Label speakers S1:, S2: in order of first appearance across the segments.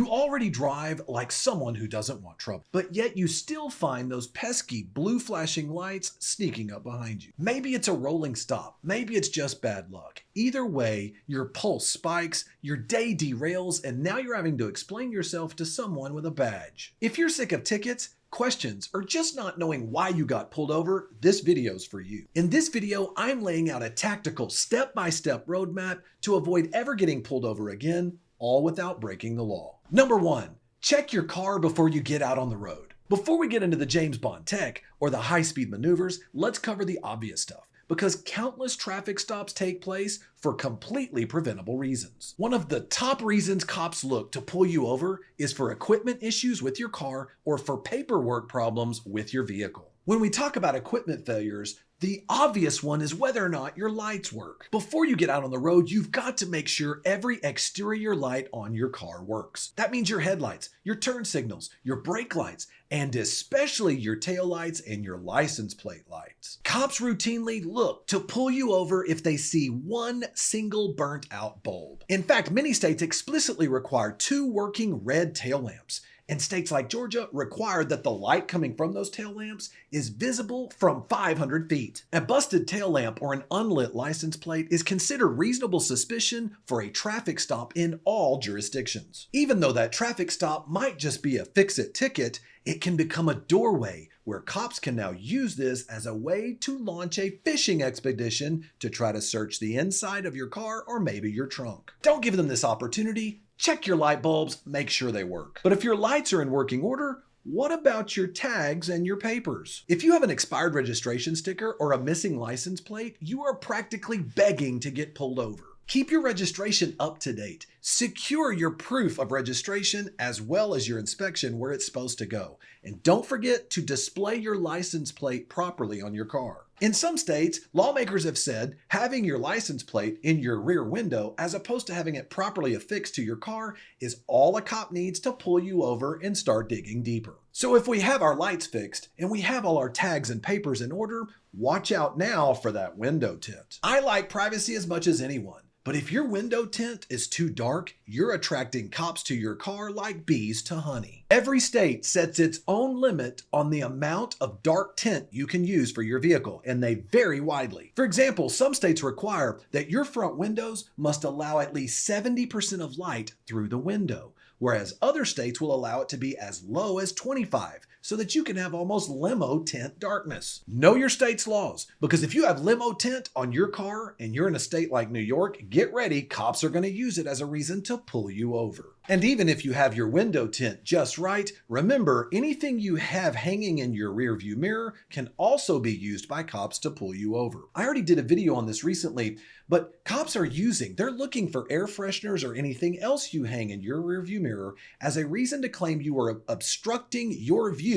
S1: You already drive like someone who doesn't want trouble, but yet you still find those pesky blue flashing lights sneaking up behind you. Maybe it's a rolling stop, maybe it's just bad luck. Either way, your pulse spikes, your day derails, and now you're having to explain yourself to someone with a badge. If you're sick of tickets, questions, or just not knowing why you got pulled over, this video's for you. In this video, I'm laying out a tactical step-by-step roadmap to avoid ever getting pulled over again, all without breaking the law. Number 1, check your car before you get out on the road. Before we get into the James Bond tech or the high-speed maneuvers, let's cover the obvious stuff, because countless traffic stops take place for completely preventable reasons. One of the top reasons cops look to pull you over is for equipment issues with your car or for paperwork problems with your vehicle. When we talk about equipment failures, the obvious one is whether or not your lights work. Before you get out on the road, you've got to make sure every exterior light on your car works. That means your headlights, your turn signals, your brake lights, and especially your tail lights and your license plate lights. Cops routinely look to pull you over if they see one single burnt out bulb. In fact, many states explicitly require 2 working red tail lamps. And states like Georgia require that the light coming from those tail lamps is visible from 500 feet. A busted tail lamp or an unlit license plate is considered reasonable suspicion for a traffic stop in all jurisdictions. Even though that traffic stop might just be a fix-it ticket, it can become a doorway where cops can now use this as a way to launch a fishing expedition to try to search the inside of your car or maybe your trunk. Don't give them this opportunity. Check your light bulbs, make sure they work. But if your lights are in working order, what about your tags and your papers? If you have an expired registration sticker or a missing license plate, you are practically begging to get pulled over. Keep your registration up to date. Secure your proof of registration as well as your inspection where it's supposed to go. And don't forget to display your license plate properly on your car. In some states, lawmakers have said having your license plate in your rear window as opposed to having it properly affixed to your car is all a cop needs to pull you over and start digging deeper. So if we have our lights fixed and we have all our tags and papers in order, watch out now for that window tint. I like privacy as much as anyone. But if your window tint is too dark, you're attracting cops to your car like bees to honey. Every state sets its own limit on the amount of dark tint you can use for your vehicle, and they vary widely. For example, some states require that your front windows must allow at least 70% of light through the window, whereas other states will allow it to be as low as 25%, so that you can have almost limo tint darkness. Know your state's laws, because if you have limo tint on your car and you're in a state like New York, get ready, cops are going to use it as a reason to pull you over. And even if you have your window tint just right, remember anything you have hanging in your rearview mirror can also be used by cops to pull you over. I already did a video on this recently, but cops are they're looking for air fresheners or anything else you hang in your rearview mirror as a reason to claim you were obstructing your view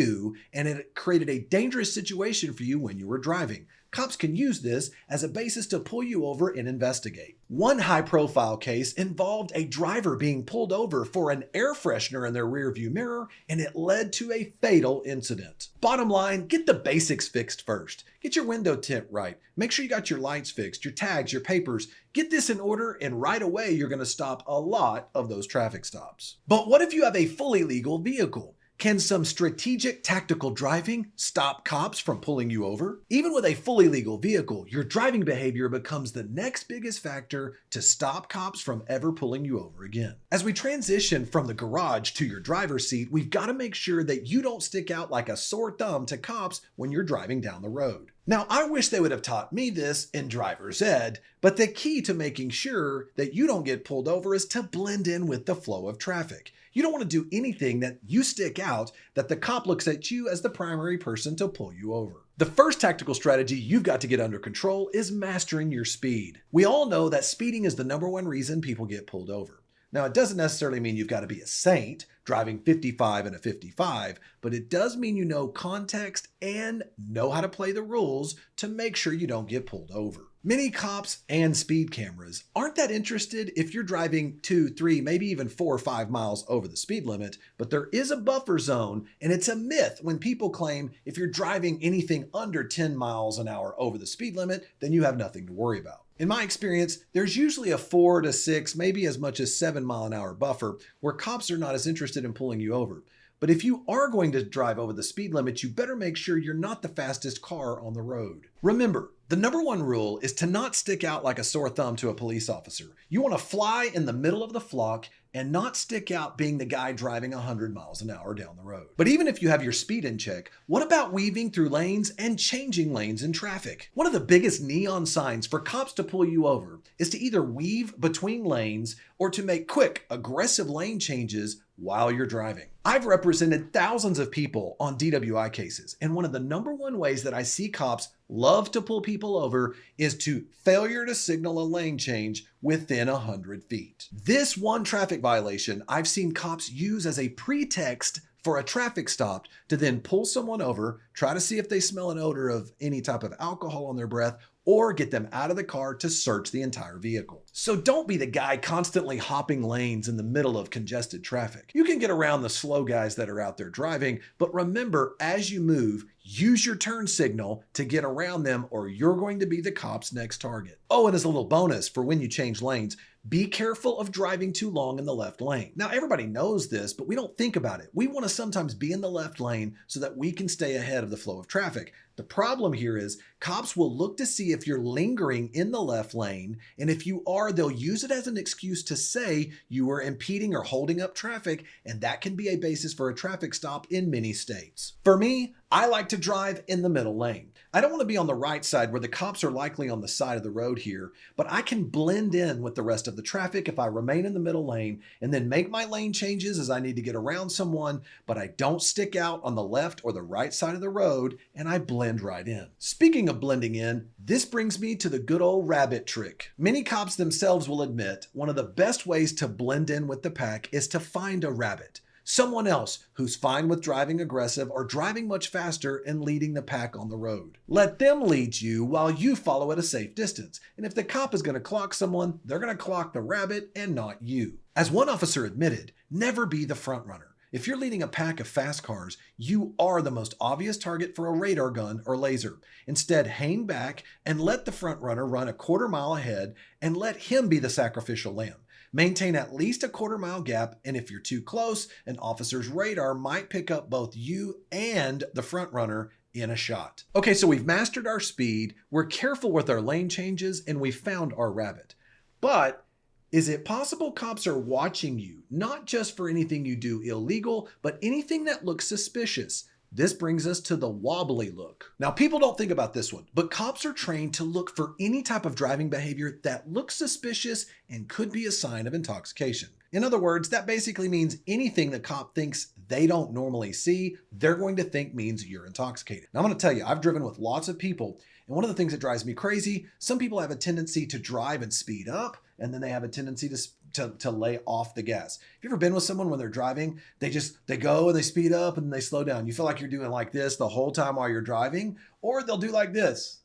S1: and it created a dangerous situation for you when you were driving. Cops can use this as a basis to pull you over and investigate. One high-profile case involved a driver being pulled over for an air freshener in their rearview mirror, and it led to a fatal incident. Bottom line, get the basics fixed first. Get your window tint right. Make sure you got your lights fixed, your tags, your papers. Get this in order, and right away you're going to stop a lot of those traffic stops. But what if you have a fully legal vehicle? Can some strategic tactical driving stop cops from pulling you over? Even with a fully legal vehicle, your driving behavior becomes the next biggest factor to stop cops from ever pulling you over again. As we transition from the garage to your driver's seat, we've got to make sure that you don't stick out like a sore thumb to cops when you're driving down the road. Now, I wish they would have taught me this in driver's ed, but the key to making sure that you don't get pulled over is to blend in with the flow of traffic. You don't want to do anything that you stick out that the cop looks at you as the primary person to pull you over. The first tactical strategy you've got to get under control is mastering your speed. We all know that speeding is the #1 reason people get pulled over. Now, it doesn't necessarily mean you've got to be a saint driving 55 in a 55, but it does mean you know context and know how to play the rules to make sure you don't get pulled over. Many cops and speed cameras aren't that interested if you're driving 2, 3, maybe even 4 or 5 miles over the speed limit, but there is a buffer zone, and it's a myth when people claim if you're driving anything under 10 miles an hour over the speed limit, then you have nothing to worry about. In my experience, there's usually a 4 to 6, maybe as much as 7-mile-an-hour buffer where cops are not as interested in pulling you over. But if you are going to drive over the speed limit, you better make sure you're not the fastest car on the road. Remember, the number one rule is to not stick out like a sore thumb to a police officer. You want to fly in the middle of the flock and not stick out being the guy driving 100 miles an hour down the road. But even if you have your speed in check, what about weaving through lanes and changing lanes in traffic? One of the biggest neon signs for cops to pull you over is to either weave between lanes or to make quick, aggressive lane changes while you're driving. I've represented thousands of people on DWI cases, and one of the number one ways that I see cops love to pull people over is to failure to signal a lane change within 100 feet. This one traffic violation I've seen cops use as a pretext for a traffic stop to then pull someone over, try to see if they smell an odor of any type of alcohol on their breath, or get them out of the car to search the entire vehicle. So don't be the guy constantly hopping lanes in the middle of congested traffic. You can get around the slow guys that are out there driving, but remember, as you move, use your turn signal to get around them or you're going to be the cop's next target. Oh, and as a little bonus for when you change lanes, be careful of driving too long in the left lane. Now, everybody knows this, but we don't think about it. We want to sometimes be in the left lane so that we can stay ahead of the flow of traffic. The problem here is cops will look to see if you're lingering in the left lane, and if you are, they'll use it as an excuse to say you are impeding or holding up traffic, and that can be a basis for a traffic stop in many states. For me, I like to drive in the middle lane. I don't want to be on the right side where the cops are likely on the side of the road here, but I can blend in with the rest of the traffic if I remain in the middle lane and then make my lane changes as I need to get around someone, but I don't stick out on the left or the right side of the road and I blend right in. Speaking of blending in, this brings me to the good old rabbit trick. Many cops themselves will admit one of the best ways to blend in with the pack is to find a rabbit. Someone else who's fine with driving aggressive or driving much faster and leading the pack on the road. Let them lead you while you follow at a safe distance. And if the cop is going to clock someone, they're going to clock the rabbit and not you. As one officer admitted, never be the front runner. If you're leading a pack of fast cars, you are the most obvious target for a radar gun or laser. Instead, hang back and let the front runner run a quarter mile ahead and let him be the sacrificial lamb. Maintain at least a quarter-mile gap, and if you're too close, an officer's radar might pick up both you and the front runner in a shot. Okay, so we've mastered our speed, we're careful with our lane changes, and we found our rabbit. But is it possible cops are watching you, not just for anything you do illegal, but anything that looks suspicious? This brings us to the wobbly look. Now, people don't think about this one, but cops are trained to look for any type of driving behavior that looks suspicious and could be a sign of intoxication. In other words, that basically means anything the cop thinks they don't normally see, they're going to think means you're intoxicated. Now, I'm going to tell you, I've driven with lots of people, and one of the things that drives me crazy, some people have a tendency to drive and speed up, and then they have a tendency to lay off the gas. Have you ever been with someone when they're driving, they go and they speed up and they slow down? You feel like you're doing like this the whole time while you're driving, or they'll do like this.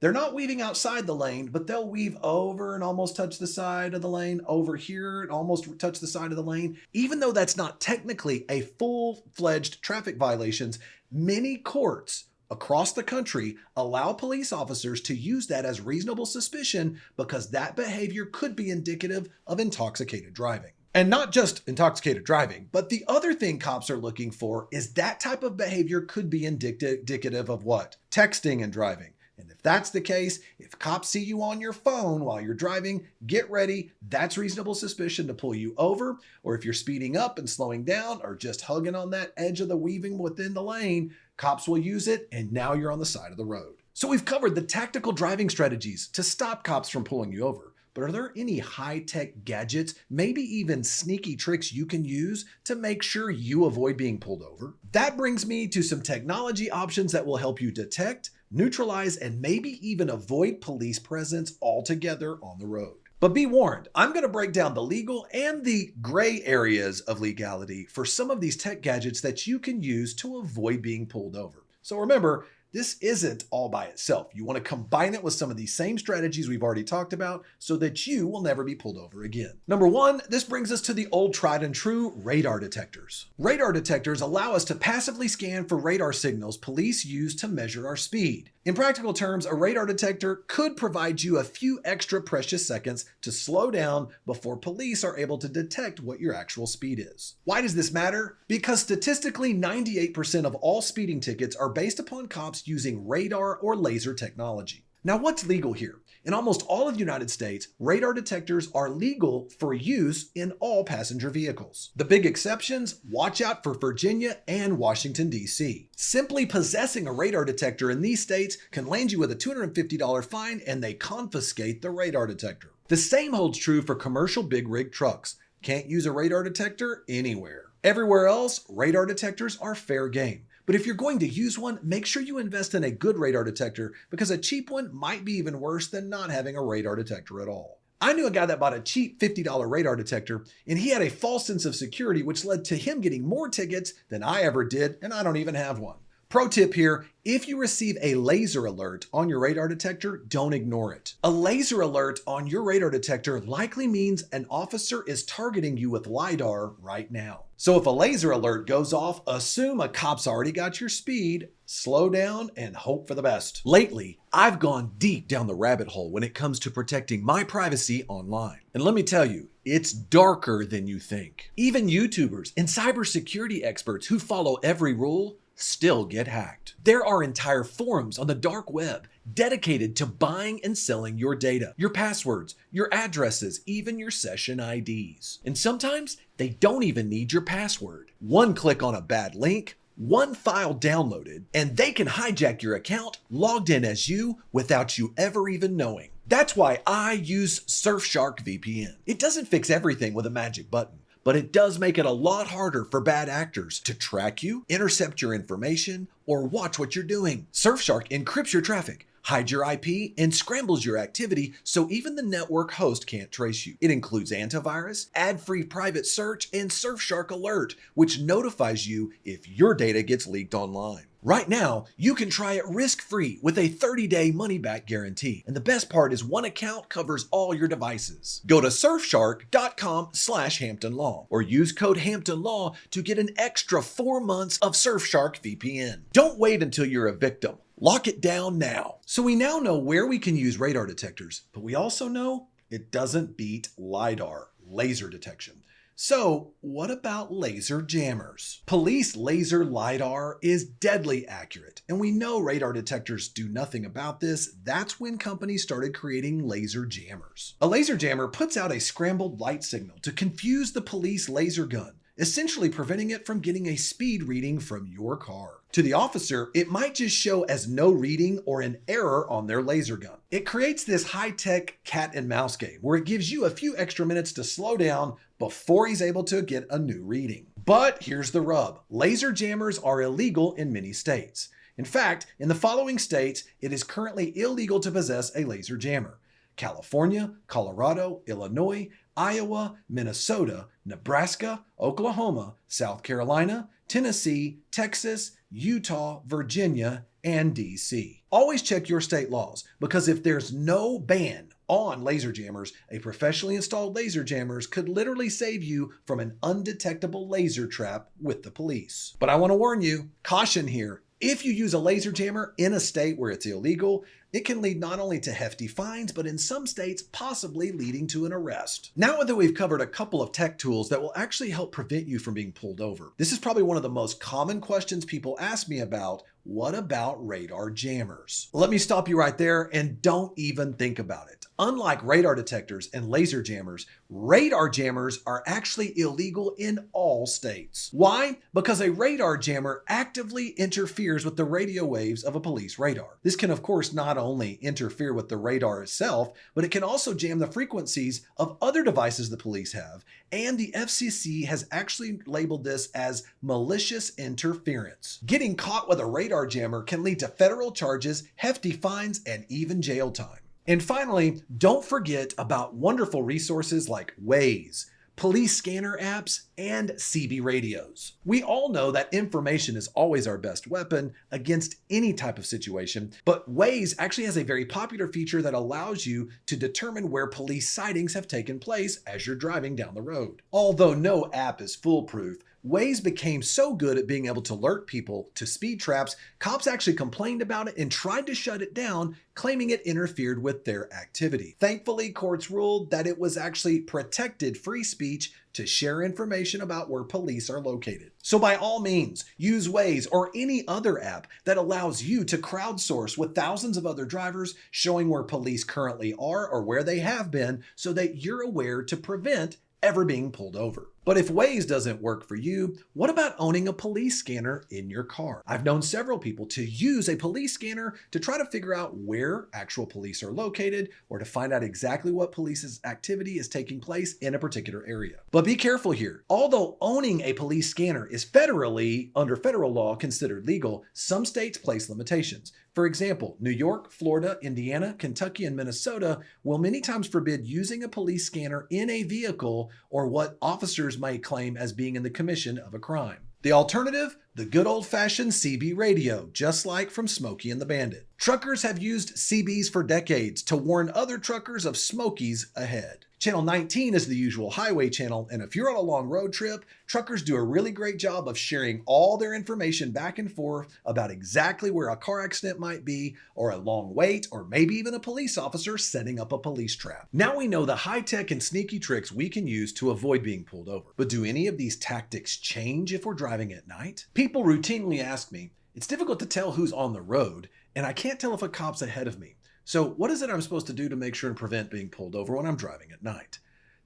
S1: They're not weaving outside the lane, but they'll weave over and almost touch the side of the lane, over here and almost touch the side of the lane. Even though that's not technically a full-fledged traffic violation, many courts across the country allow police officers to use that as reasonable suspicion because that behavior could be indicative of intoxicated driving. And not just intoxicated driving, but the other thing cops are looking for is that type of behavior could be indicative of what? Texting and driving. And if that's the case, if cops see you on your phone while you're driving, get ready. That's reasonable suspicion to pull you over. Or if you're speeding up and slowing down or just hugging on that edge of the weaving within the lane, cops will use it and now you're on the side of the road. So we've covered the tactical driving strategies to stop cops from pulling you over. But are there any high-tech gadgets, maybe even sneaky tricks you can use to make sure you avoid being pulled over? That brings me to some technology options that will help you detect, neutralize, and maybe even avoid police presence altogether on the road. But be warned, I'm going to break down the legal and the gray areas of legality for some of these tech gadgets that you can use to avoid being pulled over. So remember, this isn't all by itself. You want to combine it with some of these same strategies we've already talked about so that you will never be pulled over again. Number one, this brings us to the old tried and true radar detectors. Radar detectors allow us to passively scan for radar signals police use to measure our speed. In practical terms, a radar detector could provide you a few extra precious seconds to slow down before police are able to detect what your actual speed is. Why does this matter? Because statistically, 98% of all speeding tickets are based upon cops using radar or laser technology. Now, what's legal here? In almost all of the United States, radar detectors are legal for use in all passenger vehicles. The big exceptions, watch out for Virginia and Washington, D.C. Simply possessing a radar detector in these states can land you with a $250 fine, and they confiscate the radar detector. The same holds true for commercial big rig trucks. Can't use a radar detector anywhere. Everywhere else, radar detectors are fair game. But if you're going to use one, make sure you invest in a good radar detector, because a cheap one might be even worse than not having a radar detector at all. I knew a guy that bought a cheap $50 radar detector, and he had a false sense of security, which led to him getting more tickets than I ever did, and I don't even have one. Pro tip here, if you receive a laser alert on your radar detector, don't ignore it. A laser alert on your radar detector likely means an officer is targeting you with LiDAR right now. So if a laser alert goes off, assume a cop's already got your speed, slow down, and hope for the best. Lately, I've gone deep down the rabbit hole when it comes to protecting my privacy online. And let me tell you, it's darker than you think. Even YouTubers and cybersecurity experts who follow every rule still get hacked. There are entire forums on the dark web dedicated to buying and selling your data, your passwords, your addresses, even your session IDs. And sometimes they don't even need your password. One click on a bad link, one file downloaded, and they can hijack your account logged in as you without you ever even knowing. That's why I use Surfshark VPN. It doesn't fix everything with a magic button, but it does make it a lot harder for bad actors to track you, intercept your information, or watch what you're doing. Surfshark encrypts your traffic, hides your IP, and scrambles your activity so even the network host can't trace you. It includes antivirus, ad-free private search, and Surfshark Alert, which notifies you if your data gets leaked online. Right now, you can try it risk-free with a 30-day money-back guarantee. And the best part is one account covers all your devices. Go to surfshark.com/HamptonLaw or use code HamptonLaw to get an extra 4 months of Surfshark VPN. Don't wait until you're a victim. Lock it down now. So we now know where we can use radar detectors, but we also know it doesn't beat LiDAR, laser detection. So what about laser jammers? Police laser LiDAR is deadly accurate, and we know radar detectors do nothing about this. That's when companies started creating laser jammers. A laser jammer puts out a scrambled light signal to confuse the police laser gun, essentially preventing it from getting a speed reading from your car. To the officer, it might just show as no reading or an error on their laser gun. It creates this high-tech cat and mouse game where it gives you a few extra minutes to slow down before he's able to get a new reading. But here's the rub. Laser jammers are illegal in many states. In fact, in the following states, it is currently illegal to possess a laser jammer: California, Colorado, Illinois, Iowa, Minnesota, Nebraska, Oklahoma, South Carolina, Tennessee, Texas, Utah, Virginia, and DC. Always check your state laws, because if there's no ban on laser jammers, a professionally installed laser jammers could literally save you from an undetectable laser trap with the police. But I want to warn you, caution here. If you use a laser jammer in a state where it's illegal, it can lead not only to hefty fines, but in some states, possibly leading to an arrest. Now that we've covered a couple of tech tools that will actually help prevent you from being pulled over, this is probably one of the most common questions people ask me about. What about radar jammers? Let me stop you right there and don't even think about it. Unlike radar detectors and laser jammers, radar jammers are actually illegal in all states. Why? Because a radar jammer actively interferes with the radio waves of a police radar. This can, of course, not only interfere with the radar itself, but it can also jam the frequencies of other devices the police have, and the FCC has actually labeled this as malicious interference. Getting caught with a radar jammer can lead to federal charges, hefty fines, and even jail time. And finally, don't forget about wonderful resources like Waze, police scanner apps, and CB radios. We all know that information is always our best weapon against any type of situation, but Waze actually has a very popular feature that allows you to determine where police sightings have taken place as you're driving down the road. Although no app is foolproof, Waze became so good at being able to alert people to speed traps, cops actually complained about it and tried to shut it down, claiming it interfered with their activity. Thankfully, courts ruled that it was actually protected free speech to share information about where police are located. So by all means, use Waze or any other app that allows you to crowdsource with thousands of other drivers showing where police currently are or where they have been so that you're aware to prevent ever being pulled over. But if Waze doesn't work for you, what about owning a police scanner in your car? I've known several people to use a police scanner to try to figure out where actual police are located or to find out exactly what police's activity is taking place in a particular area. But be careful here. Although owning a police scanner is federally, under federal law, considered legal, some states place limitations. For example, New York, Florida, Indiana, Kentucky, and Minnesota will many times forbid using a police scanner in a vehicle or what officers might claim as being in the commission of a crime. The alternative? The good old-fashioned CB radio, just like from Smokey and the Bandit. Truckers have used CBs for decades to warn other truckers of Smokies ahead. Channel 19 is the usual highway channel, and if you're on a long road trip, truckers do a really great job of sharing all their information back and forth about exactly where a car accident might be, or a long wait, or maybe even a police officer setting up a police trap. Now we know the high-tech and sneaky tricks we can use to avoid being pulled over. But do any of these tactics change if we're driving at night? People routinely ask me, it's difficult to tell who's on the road, and I can't tell if a cop's ahead of me. So what is it I'm supposed to do to make sure and prevent being pulled over when I'm driving at night?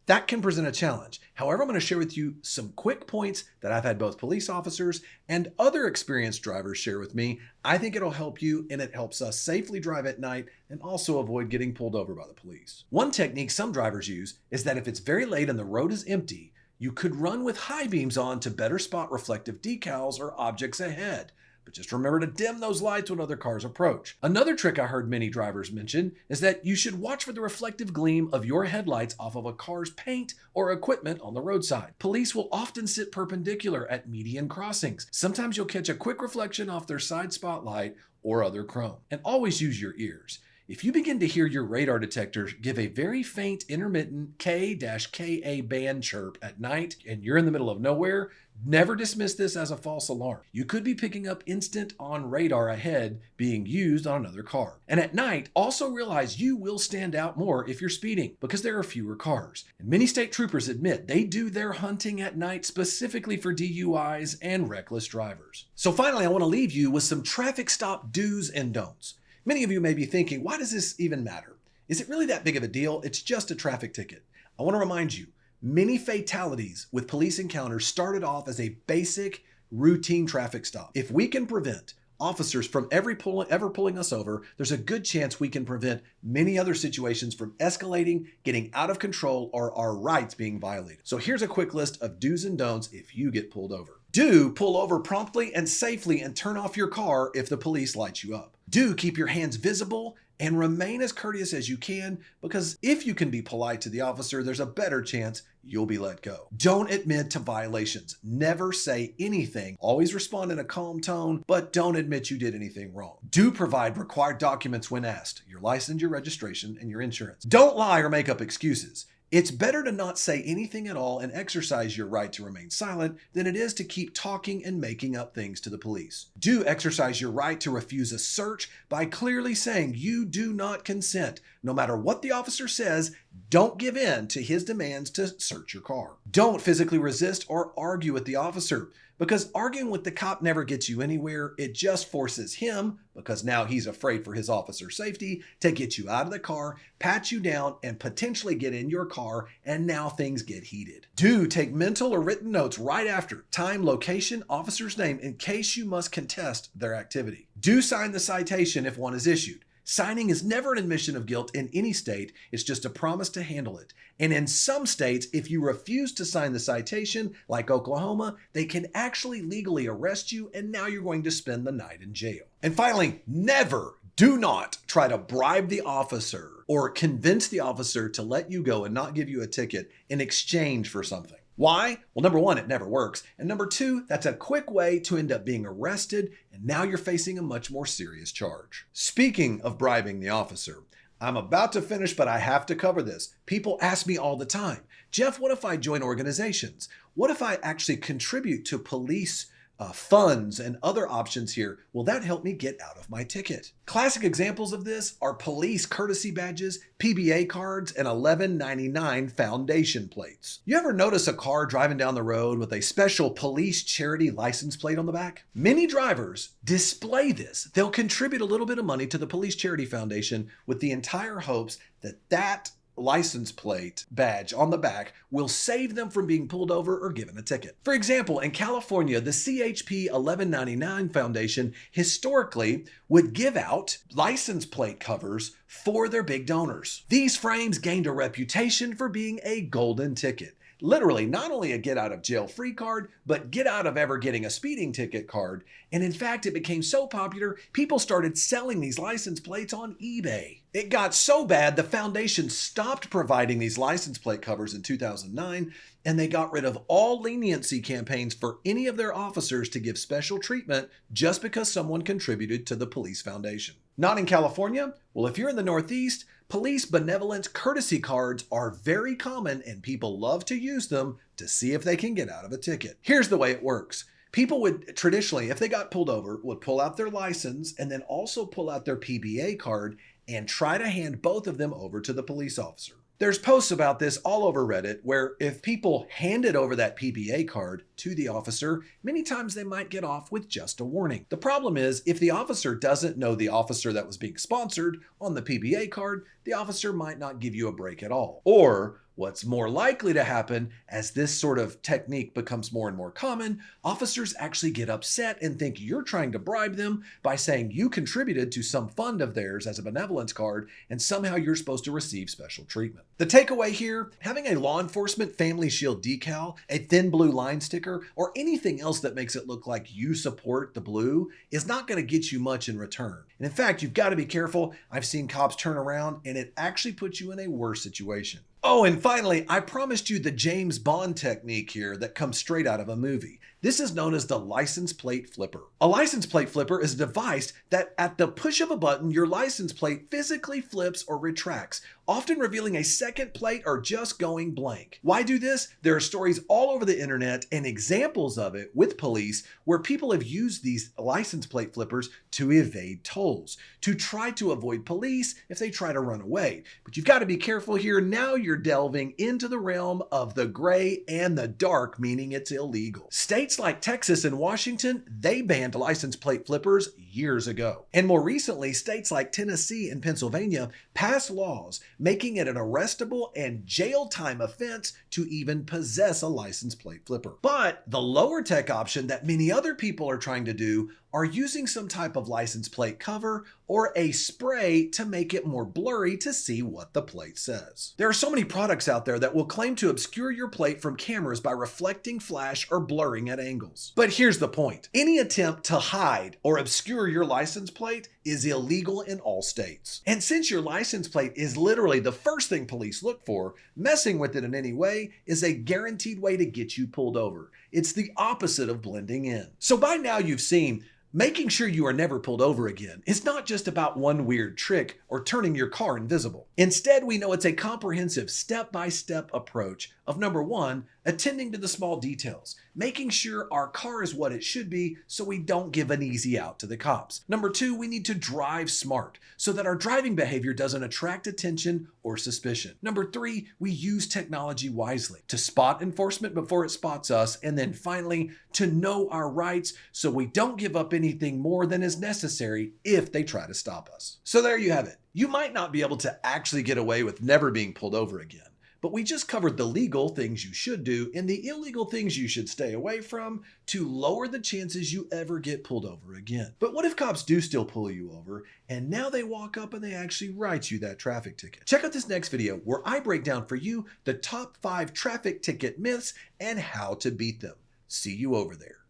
S1: That can present a challenge. However, I'm going to share with you some quick points that I've had both police officers and other experienced drivers share with me. I think it'll help you, and it helps us safely drive at night and also avoid getting pulled over by the police. One technique some drivers use is that if it's very late and the road is empty, you could run with high beams on to better spot reflective decals or objects ahead. But just remember to dim those lights when other cars approach. Another trick I heard many drivers mention is that you should watch for the reflective gleam of your headlights off of a car's paint or equipment on the roadside. Police will often sit perpendicular at median crossings. Sometimes you'll catch a quick reflection off their side spotlight or other chrome. And always use your ears. If you begin to hear your radar detector give a very faint intermittent K-Ka band chirp at night and you're in the middle of nowhere, never dismiss this as a false alarm. You could be picking up instant on radar ahead being used on another car. And at night, also realize you will stand out more if you're speeding because there are fewer cars. And many state troopers admit they do their hunting at night specifically for DUIs and reckless drivers. So finally, I want to leave you with some traffic stop do's and don'ts. Many of you may be thinking, why does this even matter? Is it really that big of a deal? It's just a traffic ticket. I want to remind you, many fatalities with police encounters started off as a basic routine traffic stop. If we can prevent officers from ever pulling us over, there's a good chance we can prevent many other situations from escalating, getting out of control, or our rights being violated. So here's a quick list of do's and don'ts if you get pulled over. Do pull over promptly and safely and turn off your car if the police light you up. Do keep your hands visible and remain as courteous as you can, because if you can be polite to the officer, there's a better chance you'll be let go. Don't admit to violations. Never say anything. Always respond in a calm tone, but don't admit you did anything wrong. Do provide required documents when asked: your license, your registration, and your insurance. Don't lie or make up excuses. It's better to not say anything at all and exercise your right to remain silent than it is to keep talking and making up things to the police. Do exercise your right to refuse a search by clearly saying you do not consent. No matter what the officer says, don't give in to his demands to search your car. Don't physically resist or argue with the officer, because arguing with the cop never gets you anywhere. It just forces him, because now he's afraid for his officer's safety, to get you out of the car, pat you down, and potentially get in your car, and now things get heated. Do take mental or written notes right after: time, location, officer's name, in case you must contest their activity. Do sign the citation if one is issued. Signing is never an admission of guilt in any state. It's just a promise to handle it. And in some states, if you refuse to sign the citation, like Oklahoma, they can actually legally arrest you, and now you're going to spend the night in jail. And finally, never Do not try to bribe the officer or convince the officer to let you go and not give you a ticket in exchange for something. Why? Well, number one, it never works. And number two, that's a quick way to end up being arrested, and now you're facing a much more serious charge. Speaking of bribing the officer, I'm about to finish, but I have to cover this. People ask me all the time, Jeff, what if I join organizations? What if I actually contribute to police funds and other options here? Will that help me get out of my ticket? Classic examples of this are police courtesy badges, PBA cards, and $11.99 foundation plates. You ever notice a car driving down the road with a special police charity license plate on the back? Many drivers display this. They'll contribute a little bit of money to the police charity foundation with the entire hopes that that license plate badge on the back will save them from being pulled over or given a ticket. For example, in California, the CHP 1199 Foundation historically would give out license plate covers for their big donors. These frames gained a reputation for being a golden ticket. Literally, not only a get out of jail free card, but get out of ever getting a speeding ticket card. And in fact, it became so popular, people started selling these license plates on eBay. It got so bad, the foundation stopped providing these license plate covers in 2009, and they got rid of all leniency campaigns for any of their officers to give special treatment just because someone contributed to the police foundation. Not in California? Well, if you're in the Northeast, police benevolence courtesy cards are very common, and people love to use them to see if they can get out of a ticket. Here's the way it works. People would traditionally, if they got pulled over, would pull out their license and then also pull out their PBA card and try to hand both of them over to the police officer. There's posts about this all over Reddit where if people handed over that PBA card to the officer, many times they might get off with just a warning. The problem is if the officer doesn't know the officer that was being sponsored on the PBA card, the officer might not give you a break at all. Or what's more likely to happen as this sort of technique becomes more and more common, officers actually get upset and think you're trying to bribe them by saying you contributed to some fund of theirs as a benevolence card and somehow you're supposed to receive special treatment. The takeaway here, having a law enforcement family shield decal, a thin blue line sticker, or anything else that makes it look like you support the blue is not going to get you much in return. And in fact, you've got to be careful. I've seen cops turn around and it actually puts you in a worse situation. Oh, and finally, I promised you the James Bond technique here that comes straight out of a movie. This is known as the license plate flipper. A license plate flipper is a device that at the push of a button, your license plate physically flips or retracts, often revealing a second plate or just going blank. Why do this? There are stories all over the internet and examples of it with police where people have used these license plate flippers to evade tolls, to try to avoid police if they try to run away. But you've got to be careful here. Now you're delving into the realm of the gray and the dark, meaning it's illegal. States like Texas and Washington, they banned license plate flippers years ago. And more recently, states like Tennessee and Pennsylvania passed laws making it an arrestable and jail time offense to even possess a license plate flipper. But the lower tech option that many other people are trying to do are using some type of license plate cover or a spray to make it more blurry to see what the plate says. There are so many products out there that will claim to obscure your plate from cameras by reflecting flash or blurring at angles. But here's the point. Any attempt to hide or obscure your license plate is illegal in all states. And since your license plate is literally the first thing police look for, messing with it in any way is a guaranteed way to get you pulled over. It's the opposite of blending in. So by now you've seen making sure you are never pulled over again is not just about one weird trick or turning your car invisible. Instead, we know it's a comprehensive step-by-step approach of number one, attending to the small details, making sure our car is what it should be so we don't give an easy out to the cops. Number two, we need to drive smart so that our driving behavior doesn't attract attention or suspicion. Number three, we use technology wisely to spot enforcement before it spots us. And then finally, to know our rights so we don't give up anything more than is necessary if they try to stop us. So there you have it. You might not be able to actually get away with never being pulled over again. But we just covered the legal things you should do and the illegal things you should stay away from to lower the chances you ever get pulled over again. But what if cops do still pull you over and now they walk up and they actually write you that traffic ticket? Check out this next video where I break down for you the top 5 traffic ticket myths and how to beat them. See you over there.